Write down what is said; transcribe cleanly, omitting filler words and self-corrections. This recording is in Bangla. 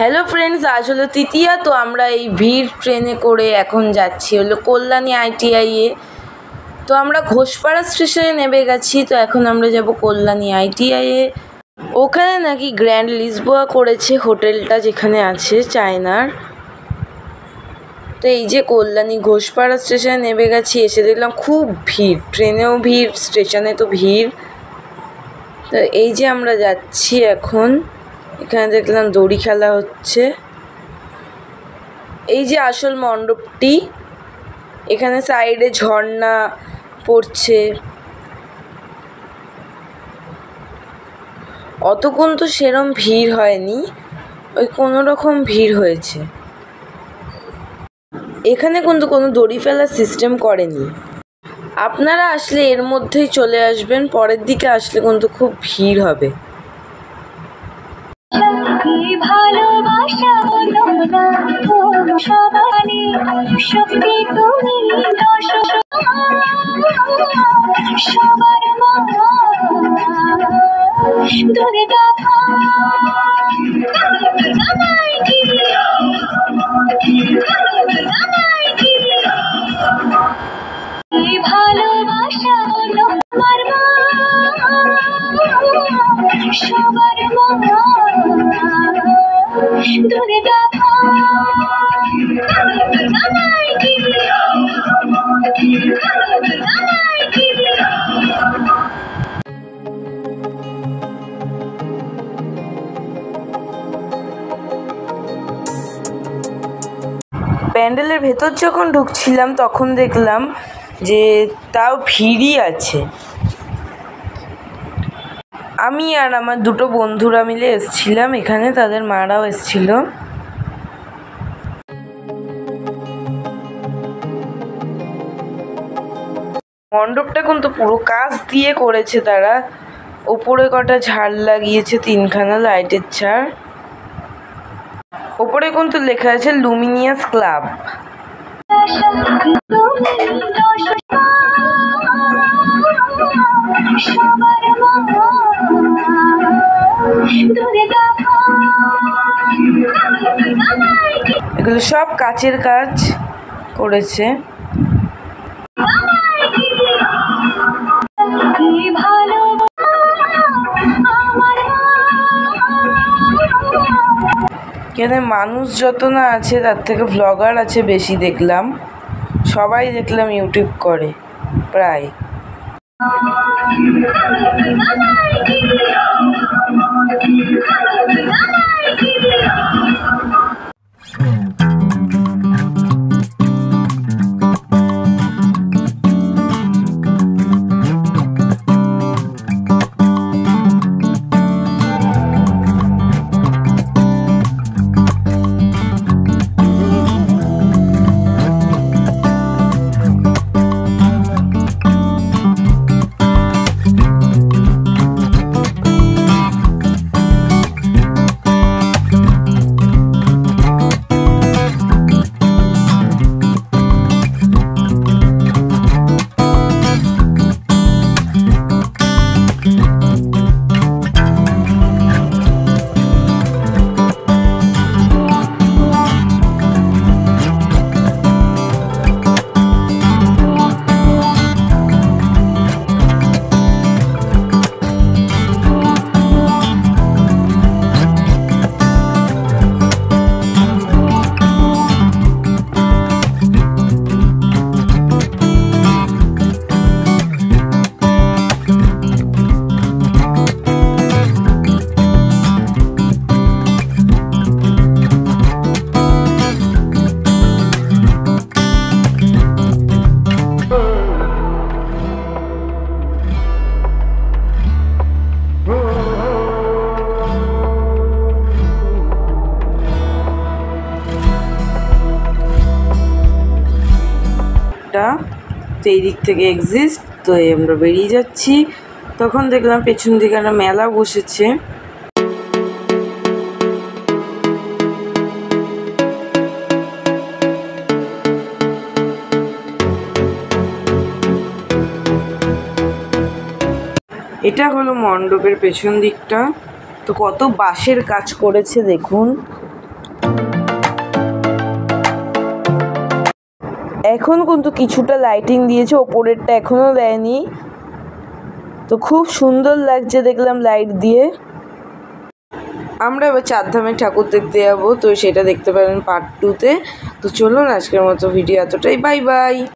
হ্যালো ফ্রেন্ডস, আজ হলো তৃতীয়া। তো আমরা এই ভিড় ট্রেনে করে এখন যাচ্ছি হলো কল্যাণী ITI-এ। তো আমরা ঘোষপাড়া স্টেশনে নেমে গেছি। তো এখন আমরা যাব কল্যাণী ITI-এ। ওখানে নাকি গ্র্যান্ড লিসবোয়া করেছে হোটেলটা, যেখানে আছে চায়নার। তো এই যে কল্যাণী ঘোষপাড়া স্টেশনে নেমে গেছি, এসে দেখলাম খুব ভিড়, ট্রেনেও ভিড়, স্টেশনে তো ভিড়। তো এই যে আমরা যাচ্ছি এখন, এখানে দেখলাম দড়ি খেলা হচ্ছে। এই যে আসল মণ্ডপটি, এখানে সাইডে ঝর্ণা পড়ছে। অতক্ষণ তো সেরম ভিড় হয়নি, ওই কোনো রকম ভিড় হয়েছে। এখানে কিন্তু কোনো দড়ি ফেলার সিস্টেম করেনি। আপনারা আসলে এর মধ্যেই চলে আসবেন, পরের দিকে আসলে কিন্তু খুব ভিড় হবে। প্যান্ডেলের ভেতর যখন ঢুকছিলাম তখন দেখলাম যে তাও ভিড়ই আছে। আমি আর আমার দুটো বন্ধুরা মিলে এসেছিলাম এখানে, তাদের মারাও এসেছিল। মণ্ডপটা কিন্তু পুরো কাঁচ দিয়ে করেছে তারা। ওপরে কটা ঝাড় লাগিয়েছে, 3খানা লাইটের ঝাড়। ওপরে কিন্তু লেখা আছে লুমিনিয়াস ক্লাব। এগুলো সব কাচের কাজ করেছে। এখানে মানুষ যত না আছে তার থেকে ভ্লগার আছে বেশি দেখলাম। সবাই দেখলাম ইউটিউব করে প্রায়। তো এই দিক থেকে এক্সিস্ট। তো আমরা বেরিয়ে যাচ্ছি, তখন দেখলাম পেছন দিকে একটা মেলা বসেছে। এটা হলো মণ্ডপের পেছন দিকটা। তো কত বাঁশের কাজ করেছে দেখুন। এখন কিন্তু কিছুটা লাইটিং দিয়েছে, ওপরেরটা এখনও দেয়নি। তো খুব সুন্দর লাগছে দেখলাম লাইট দিয়ে। আমরা এবার চারধামের ঠাকুর দেখতে যাবো, তো সেটা দেখতে পারেন পার্ট 2-তে। তো চলুন আজকের মতো ভিডিও এতটাই, বাই বাই।